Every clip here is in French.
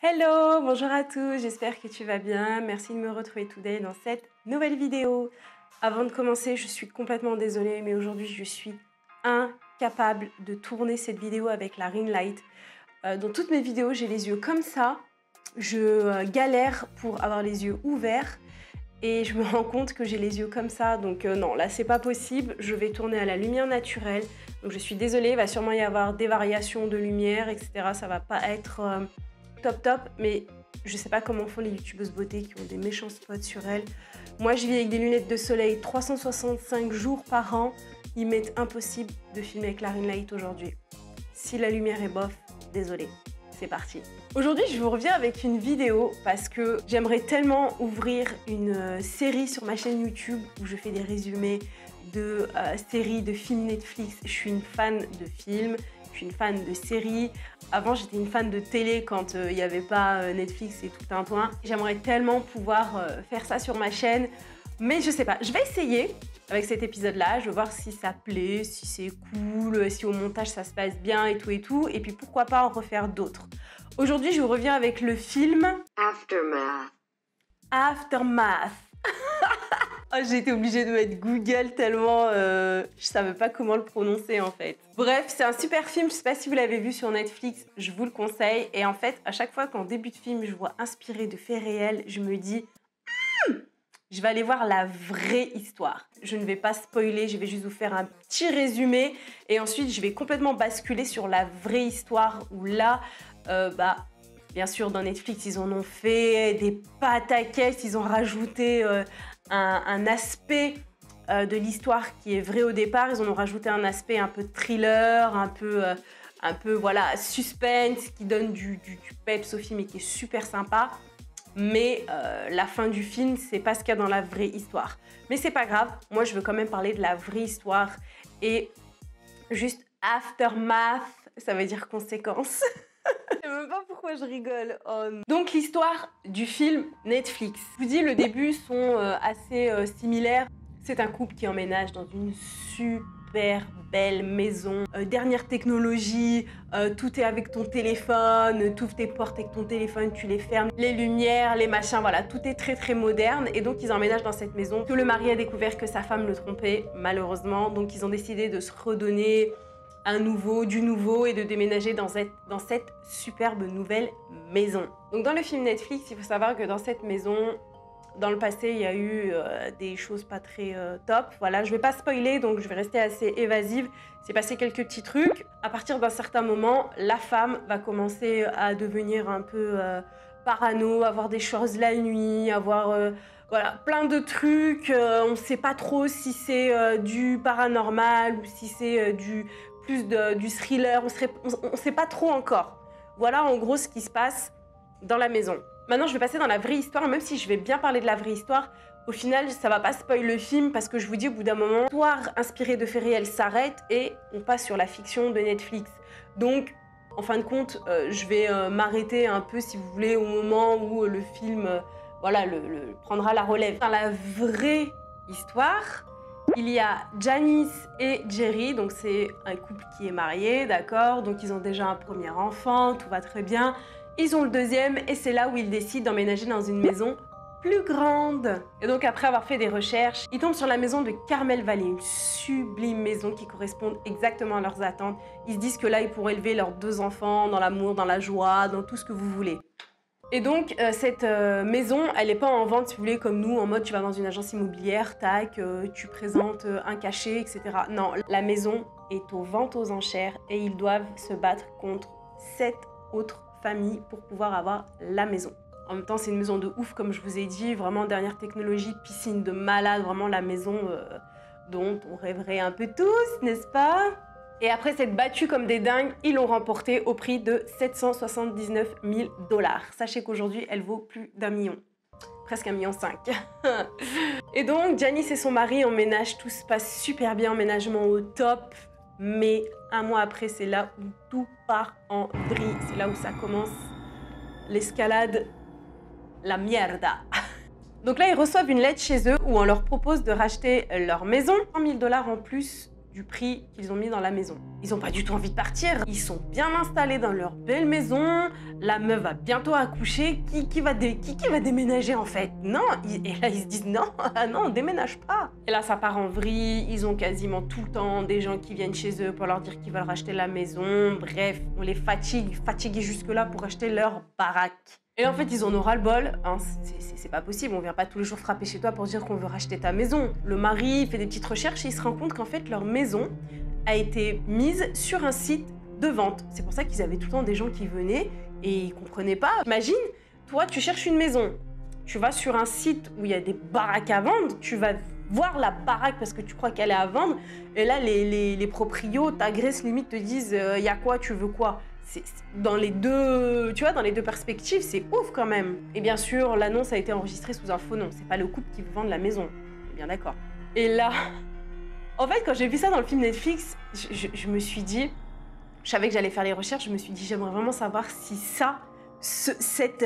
Hello, bonjour à tous, j'espère que tu vas bien. Merci de me retrouver today dans cette nouvelle vidéo. Avant de commencer, je suis complètement désolée, mais aujourd'hui je suis incapable de tourner cette vidéo avec la ring light. Dans toutes mes vidéos, j'ai les yeux comme ça. Je galère pour avoir les yeux ouverts et je me rends compte que j'ai les yeux comme ça. Donc non, là c'est pas possible. Je vais tourner à la lumière naturelle. Donc je suis désolée, il va sûrement y avoir des variations de lumière, etc. Ça va pas être top, mais je sais pas comment font les youtubeuses beauté qui ont des méchants spots sur elles. Moi je vis avec des lunettes de soleil 365 jours par an. Il m'est impossible de filmer avec la ring light aujourd'hui. Si la lumière est bof, désolée, c'est parti. Aujourd'hui je vous reviens avec une vidéo parce que j'aimerais tellement ouvrir une série sur ma chaîne YouTube où je fais des résumés de séries, de films Netflix. Je suis une fan de films, je suis une fan de séries. Avant, j'étais une fan de télé quand il n'y avait pas Netflix et tout un point. J'aimerais tellement pouvoir faire ça sur ma chaîne, mais je sais pas. Je vais essayer avec cet épisode-là. Je vais voir si ça plaît, si c'est cool, si au montage ça se passe bien et tout et tout. Et puis pourquoi pas en refaire d'autres. Aujourd'hui, je vous reviens avec le film Aftermath. Aftermath. Oh, j'ai été obligée de mettre Google tellement je savais pas comment le prononcer en fait. Bref, c'est un super film, je sais pas si vous l'avez vu sur Netflix, je vous le conseille. Et en fait, à chaque fois qu'en début de film, je vois inspiré de faits réels, je me dis je vais aller voir la vraie histoire. Je ne vais pas spoiler, je vais juste vous faire un petit résumé. Et ensuite, je vais complètement basculer sur la vraie histoire où là, bien sûr, dans Netflix, ils en ont fait des pataquès, ils ont rajouté un aspect de l'histoire qui est vrai au départ. Ils en ont rajouté un aspect un peu thriller, un peu voilà, suspense, qui donne du peps au film et qui est super sympa. Mais la fin du film, c'est pas ce qu'il y a dans la vraie histoire. Mais c'est pas grave, moi je veux quand même parler de la vraie histoire. Et juste aftermath, ça veut dire conséquence. Je sais même pas pourquoi je rigole. Oh. Donc l'histoire du film Netflix. Je vous dis, le début sont assez similaires. C'est un couple qui emménage dans une super belle maison. Dernière technologie, tout est avec ton téléphone, tu ouvres tes portes avec ton téléphone, tu les fermes. Les lumières, les machins, voilà, tout est très très moderne. Et donc ils emménagent dans cette maison. Que le mari a découvert que sa femme le trompait, malheureusement. Donc ils ont décidé de se redonner du nouveau et de déménager dans cette superbe nouvelle maison. Donc dans le film Netflix, il faut savoir que dans cette maison, dans le passé, il y a eu des choses pas très top. Voilà, je vais pas spoiler, donc je vais rester assez évasive. C'est passé quelques petits trucs. À partir d'un certain moment, la femme va commencer à devenir un peu parano, avoir des choses la nuit, avoir voilà, plein de trucs. On ne sait pas trop si c'est du paranormal ou si c'est du thriller. On ne sait pas trop encore. Voilà en gros ce qui se passe dans la maison. Maintenant, je vais passer dans la vraie histoire, même si je vais bien parler de la vraie histoire. Au final, ça va pas spoiler le film parce que je vous dis, au bout d'un moment, l'histoire inspirée de faits réels s'arrête et on passe sur la fiction de Netflix. Donc, en fin de compte, je vais m'arrêter un peu, si vous voulez, au moment où le film voilà, prendra la relève. Dans la vraie histoire, il y a Janice et Jerry, donc c'est un couple qui est marié, d'accord? Donc ils ont déjà un premier enfant, tout va très bien. Ils ont le deuxième et c'est là où ils décident d'emménager dans une maison plus grande. Et donc après avoir fait des recherches, ils tombent sur la maison de Carmel Valley, une sublime maison qui correspond exactement à leurs attentes. Ils se disent que là, ils pourront élever leurs 2 enfants dans l'amour, dans la joie, dans tout ce que vous voulez. Et donc cette maison, elle n'est pas en vente, si vous voulez, comme nous, en mode tu vas dans une agence immobilière, tac, tu présentes un cachet, etc. Non, la maison est aux ventes aux enchères et ils doivent se battre contre 7 autres familles pour pouvoir avoir la maison. En même temps, c'est une maison de ouf, comme je vous ai dit, vraiment dernière technologie, piscine de malade, vraiment la maison dont on rêverait un peu tous, n'est-ce pas? Et après s'être battus comme des dingues, ils l'ont remportée au prix de 779 000 $. Sachez qu'aujourd'hui, elle vaut plus d'1 million. Presque 1,5 million. Et donc, Janice et son mari emménagent, tout se passe super bien, emménagement au top. Mais un mois après, c'est là où tout part en vrille. C'est là où ça commence l'escalade, la mierda. Donc là, ils reçoivent une lettre chez eux où on leur propose de racheter leur maison. 100 000 $ en plus du prix qu'ils ont mis dans la maison. Ils n'ont pas du tout envie de partir. Ils sont bien installés dans leur belle maison. La meuf va bientôt accoucher. Qui va déménager en fait? Non. Et là, ils se disent non, non, on déménage pas. Et là, ça part en vrille. Ils ont quasiment tout le temps des gens qui viennent chez eux pour leur dire qu'ils veulent racheter la maison. Bref, on les fatigue, fatigués jusque-là pour acheter leur baraque. Et en fait, ils en ont ras-le-bol. Hein, c'est pas possible, on vient pas tous les jours frapper chez toi pour dire qu'on veut racheter ta maison. Le mari fait des petites recherches et il se rend compte qu'en fait, leur maison a été mise sur un site de vente. C'est pour ça qu'ils avaient tout le temps des gens qui venaient et ils comprenaient pas. Imagine, toi, tu cherches une maison. Tu vas sur un site où il y a des baraques à vendre, tu vas voir la baraque parce que tu crois qu'elle est à vendre. Et là, les proprios t'agressent, limite te disent « y a quoi, tu veux quoi ?» Dans les deux, tu vois, dans les deux perspectives, c'est ouf quand même. Et bien sûr, l'annonce a été enregistrée sous un faux nom. C'est pas le couple qui veut vendre la maison. On est bien d'accord. Et là, en fait, quand j'ai vu ça dans le film Netflix, je me suis dit, je savais que j'allais faire les recherches, je me suis dit, j'aimerais vraiment savoir si cette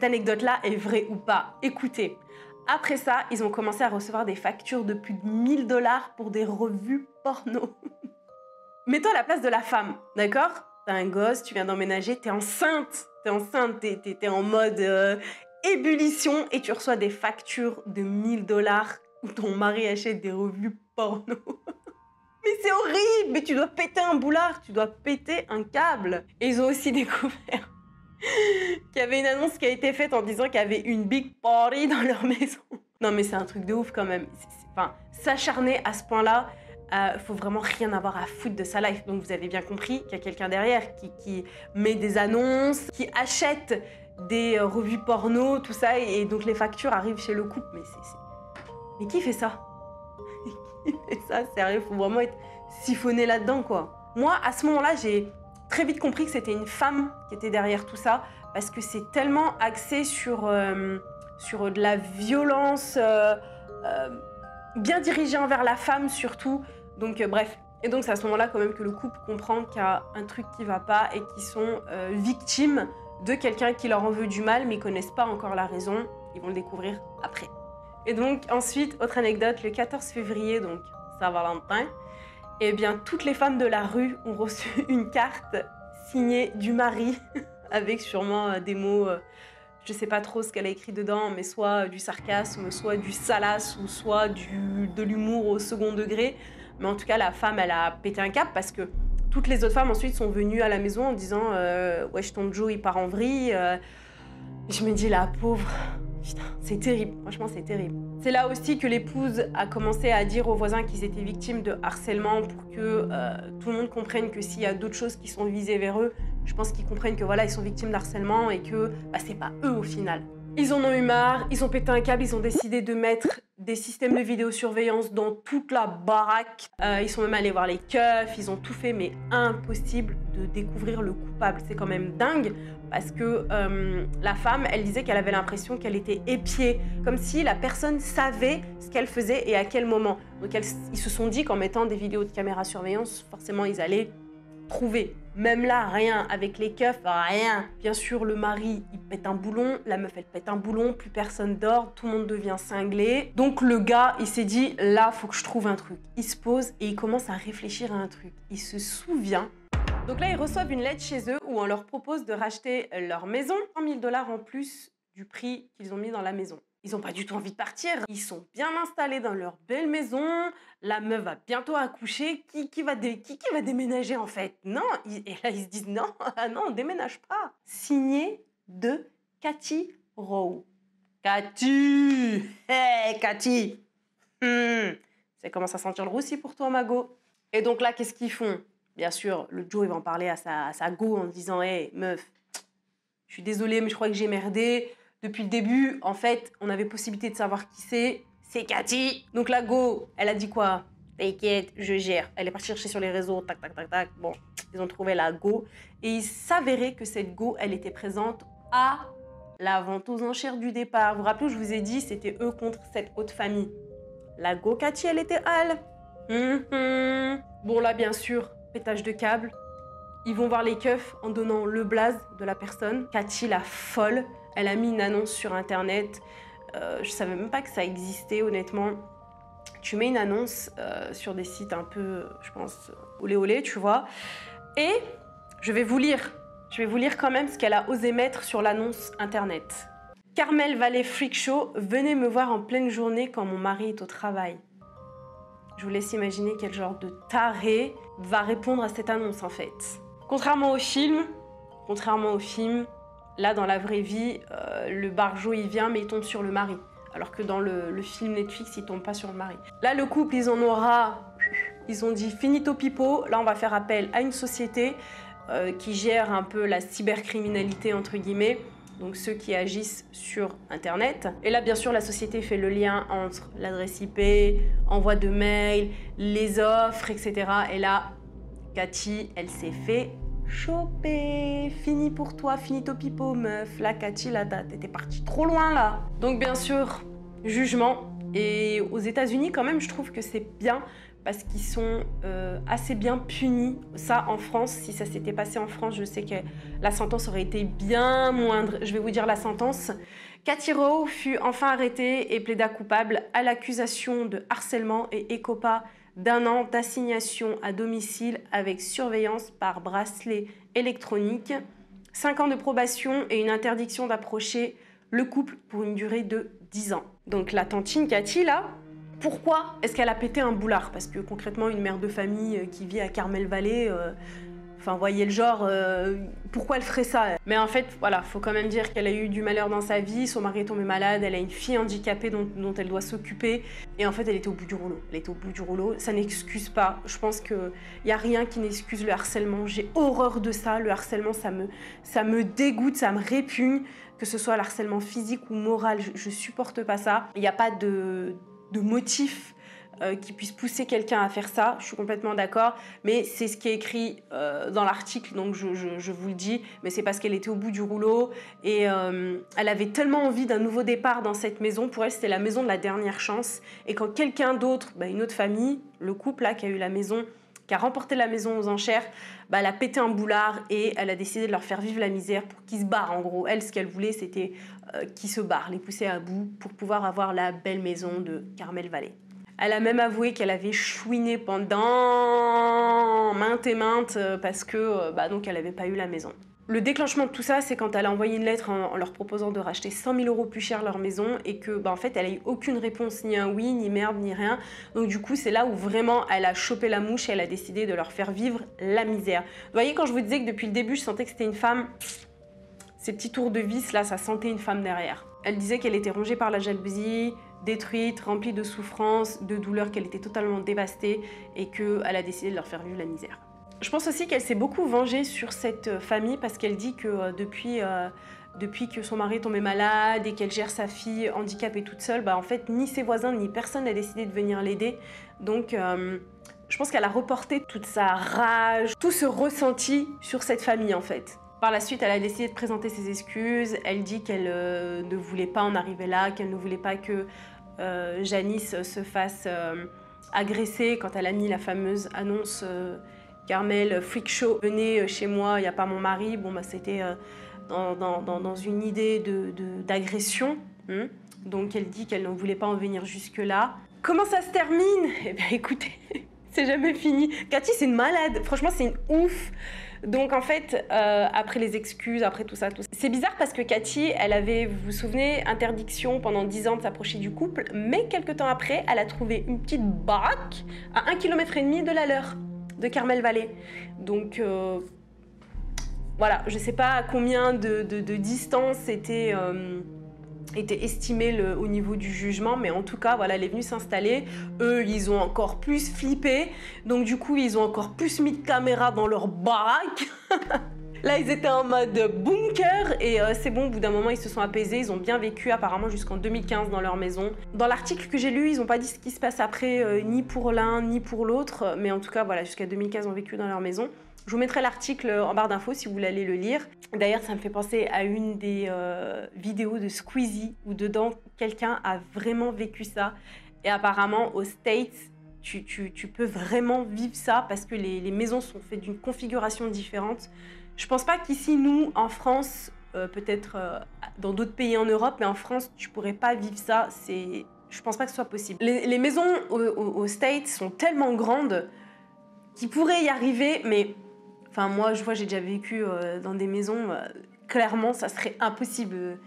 anecdote-là est vraie ou pas. Écoutez, après ça, ils ont commencé à recevoir des factures de plus de 1 000 $ pour des revues porno. Mets-toi à la place de la femme, d'accord? T'as un gosse, tu viens d'emménager, t'es enceinte, t'es en mode ébullition et tu reçois des factures de 1 000 $ où ton mari achète des revues porno. Mais c'est horrible, mais tu dois péter un boulard, tu dois péter un câble. Et ils ont aussi découvert qu'il y avait une annonce qui a été faite en disant qu'il y avait une big party dans leur maison. Non mais c'est un truc de ouf quand même. Enfin, s'acharner à ce point-là, faut vraiment rien avoir à foutre de sa life. Donc vous avez bien compris qu'il y a quelqu'un derrière qui met des annonces, qui achète des revues porno, tout ça, et donc les factures arrivent chez le couple. Mais qui fait ça? Qui fait ça? Sérieux, faut vraiment être siphonné là-dedans, quoi. Moi, à ce moment-là, j'ai très vite compris que c'était une femme qui était derrière tout ça, parce que c'est tellement axé sur de la violence bien dirigée envers la femme surtout. Donc bref, et donc c'est à ce moment-là quand même que le couple comprend qu'il y a un truc qui va pas et qu'ils sont victimes de quelqu'un qui leur en veut du mal, mais ils connaissent pas encore la raison. Ils vont le découvrir après. Et donc ensuite, autre anecdote, le 14 février, donc Saint-Valentin, eh bien toutes les femmes de la rue ont reçu une carte signée du mari avec sûrement des mots, je sais pas trop ce qu'elle a écrit dedans, mais soit du sarcasme, soit du salace, ou soit de l'humour au second degré. Mais en tout cas, la femme, elle a pété un cap parce que toutes les autres femmes ensuite sont venues à la maison en disant wesh, ton Joe, il part en vrille. Je me dis, la pauvre, putain, c'est terrible. Franchement, c'est terrible. C'est là aussi que l'épouse a commencé à dire aux voisins qu'ils étaient victimes de harcèlement pour que tout le monde comprenne que s'il y a d'autres choses qui sont visées vers eux, je pense qu'ils comprennent que voilà, ils sont victimes d'harcèlement et que c'est pas eux au final. Ils en ont eu marre, ils ont pété un câble, ils ont décidé de mettre des systèmes de vidéosurveillance dans toute la baraque. Ils sont même allés voir les keufs, ils ont tout fait, mais impossible de découvrir le coupable. C'est quand même dingue parce que la femme, elle disait qu'elle avait l'impression qu'elle était épiée, comme si la personne savait ce qu'elle faisait et à quel moment. Donc ils se sont dit qu'en mettant des vidéos de caméra surveillance, forcément ils allaient trouver. Même là, rien. Avec les keufs, rien. Bien sûr, le mari, il pète un boulon. La meuf, elle pète un boulon. Plus personne dort. Tout le monde devient cinglé. Donc, le gars, il s'est dit, là, faut que je trouve un truc. Il se pose et il commence à réfléchir à un truc. Il se souvient. Donc là, ils reçoivent une lettre chez eux où on leur propose de racheter leur maison. 100 000 $ en plus du prix qu'ils ont mis dans la maison. Ils n'ont pas du tout envie de partir. Ils sont bien installés dans leur belle maison. La meuf va bientôt accoucher. Qui va déménager en fait? Non. Et là, ils se disent non, non, on déménage pas. Signé de Cathy Rowe. Cathy! Hey, Cathy! Ça commence à sentir le roussi pour toi, Mago. Et donc là, qu'est-ce qu'ils font? Bien sûr, le Joe, il va en parler à sa go en disant « Hey, meuf, je suis désolée, mais je crois que j'ai merdé. » Depuis le début, en fait, on avait possibilité de savoir qui c'est Cathy. Donc la go, elle a dit quoi? T'inquiète, je gère. Elle est partie chercher sur les réseaux, tac, tac, tac, tac. Bon, ils ont trouvé la go. Et il s'avérait que cette go, elle était présente à la vente aux enchères du départ. Vous vous rappelez, je vous ai dit, c'était eux contre cette haute famille. La go Cathy, elle était à elle. Bon là, bien sûr, pétage de câble. Ils vont voir les keufs en donnant le blaze de la personne. Cathy, la folle. Elle a mis une annonce sur Internet. Je savais même pas que ça existait, honnêtement. tu mets une annonce sur des sites un peu, je pense, olé olé, tu vois. Et je vais vous lire quand même ce qu'elle a osé mettre sur l'annonce internet. Carmel Valley Freak Show, venez me voir en pleine journée quand mon mari est au travail. Je vous laisse imaginer quel genre de taré va répondre à cette annonce en fait. Contrairement au film, là dans la vraie vie, le barjo il vient mais il tombe sur le mari. Alors que dans le film Netflix, il tombe pas sur le mari. Là le couple, ils ont dit finito pipo, là on va faire appel à une société qui gère un peu la cybercriminalité entre guillemets. Donc ceux qui agissent sur Internet. Et là, bien sûr, la société fait le lien entre l'adresse IP, envoi de mails, les offres, etc. Et là, Cathy, elle s'est fait choper. Fini pour toi, finito pipo, meuf. Là, Cathy, là, t'étais partie trop loin, là. Donc, bien sûr, jugement. Et aux États-Unis, quand même, je trouve que c'est bien parce qu'ils sont assez bien punis. Ça, en France, si ça s'était passé en France, je sais que la sentence aurait été bien moindre. Je vais vous dire la sentence. Cathy Rowe fut enfin arrêtée et plaida coupable à l'accusation de harcèlement et écopa d'1 an d'assignation à domicile avec surveillance par bracelet électronique, 5 ans de probation et une interdiction d'approcher le couple pour une durée de 10 ans. Donc la tantine Cathy, là, pourquoi est-ce qu'elle a pété un boulard? Parce que concrètement, une mère de famille qui vit à Carmel Valley, enfin, voyez le genre, pourquoi elle ferait ça? Mais en fait, voilà, faut quand même dire qu'elle a eu du malheur dans sa vie, son mari est tombé malade, elle a une fille handicapée dont elle doit s'occuper, et en fait, elle était au bout du rouleau. Elle était au bout du rouleau, ça n'excuse pas. Je pense qu'il n'y a rien qui n'excuse le harcèlement. J'ai horreur de ça, le harcèlement, ça me dégoûte, ça me répugne, que ce soit le harcèlement physique ou moral, je supporte pas ça. Il n'y a pas de motif qui puisse pousser quelqu'un à faire ça, je suis complètement d'accord, mais c'est ce qui est écrit dans l'article, donc je vous le dis, mais c'est parce qu'elle était au bout du rouleau et elle avait tellement envie d'un nouveau départ dans cette maison. Pour elle, c'était la maison de la dernière chance, et quand quelqu'un d'autre, une autre famille, le couple là qui a eu la maison, qui a remporté la maison aux enchères, elle a pété un boulard et elle a décidé de leur faire vivre la misère pour qu'ils se barrent. En gros, elle, ce qu'elle voulait, c'était qu'ils se barrent, les pousser à bout pour pouvoir avoir la belle maison de Carmel Valley. Elle a même avoué qu'elle avait chouiné pendant maintes et maintes parce que donc elle n'avait pas eu la maison. Le déclenchement de tout ça, c'est quand elle a envoyé une lettre en leur proposant de racheter 100 000 € plus cher leur maison et que, en fait, elle a eu aucune réponse, ni un oui, ni merde, ni rien. Donc du coup, c'est là où vraiment elle a chopé la mouche et elle a décidé de leur faire vivre la misère. Vous voyez, quand je vous disais que depuis le début, je sentais que c'était une femme, ces petits tours de vis, là, ça sentait une femme derrière. Elle disait qu'elle était rongée par la jalousie, détruite, remplie de souffrances, de douleurs, qu'elle était totalement dévastée et qu'elle a décidé de leur faire vivre la misère. Je pense aussi qu'elle s'est beaucoup vengée sur cette famille parce qu'elle dit que depuis que son mari est tombé malade et qu'elle gère sa fille handicapée toute seule, en fait, ni ses voisins ni personne n'a décidé de venir l'aider. Donc, je pense qu'elle a reporté toute sa rage, tout ce ressenti sur cette famille, en fait. Par la suite, elle a décidé de présenter ses excuses. Elle dit qu'elle ne voulait pas en arriver là, qu'elle ne voulait pas que Janice se fasse agresser quand elle a mis la fameuse annonce Carmel Freak Show. Venez chez moi, il n'y a pas mon mari. Bon, c'était dans une idée d'agression. Donc elle dit qu'elle ne voulait pas en venir jusque-là. Comment ça se termine? Eh bien écoutez, c'est jamais fini. Cathy, c'est une malade. Franchement, c'est une ouf. Donc en fait, après les excuses, après tout ça, c'est bizarre parce que Cathy, elle avait, vous vous souvenez, interdiction pendant 10 ans de s'approcher du couple, mais quelques temps après, elle a trouvé une petite baraque à 1,5 km de la leur, de Carmel Valley. Donc voilà, je sais pas à combien de distance était estimé au niveau du jugement, mais en tout cas, voilà, elle est venue s'installer. Eux, ils ont encore plus flippé, donc du coup, ils ont encore plus mis de caméras dans leur baraque. Là, ils étaient en mode bunker et c'est bon, au bout d'un moment, ils se sont apaisés. Ils ont bien vécu apparemment jusqu'en 2015 dans leur maison. Dans l'article que j'ai lu, ils n'ont pas dit ce qui se passe après, ni pour l'un, ni pour l'autre, mais en tout cas, voilà, jusqu'à 2015, ils ont vécu dans leur maison. Je vous mettrai l'article en barre d'infos si vous voulez aller le lire. D'ailleurs, ça me fait penser à une des vidéos de Squeezie où dedans, quelqu'un a vraiment vécu ça. Et apparemment, aux States, tu peux vraiment vivre ça parce que les maisons sont faites d'une configuration différente. Je pense pas qu'ici, nous, en France, peut-être dans d'autres pays en Europe, mais en France, tu pourrais pas vivre ça. je pense pas que ce soit possible. Les maisons aux States sont tellement grandes qu'ils pourraient y arriver, mais enfin moi je vois, j'ai déjà vécu dans des maisons, clairement ça serait impossible.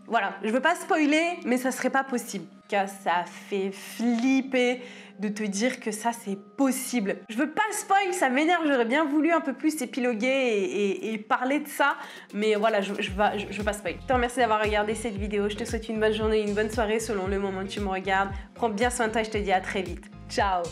Voilà, je veux pas spoiler, mais ça serait pas possible. Ça fait flipper de te dire que ça c'est possible. Je veux pas spoil, ça m'énerve, j'aurais bien voulu un peu plus épiloguer et parler de ça, mais voilà, je veux pas spoil. Je te remercie d'avoir regardé cette vidéo, je te souhaite une bonne journée, une bonne soirée selon le moment où tu me regardes. Prends bien soin de toi et je te dis à très vite. Ciao!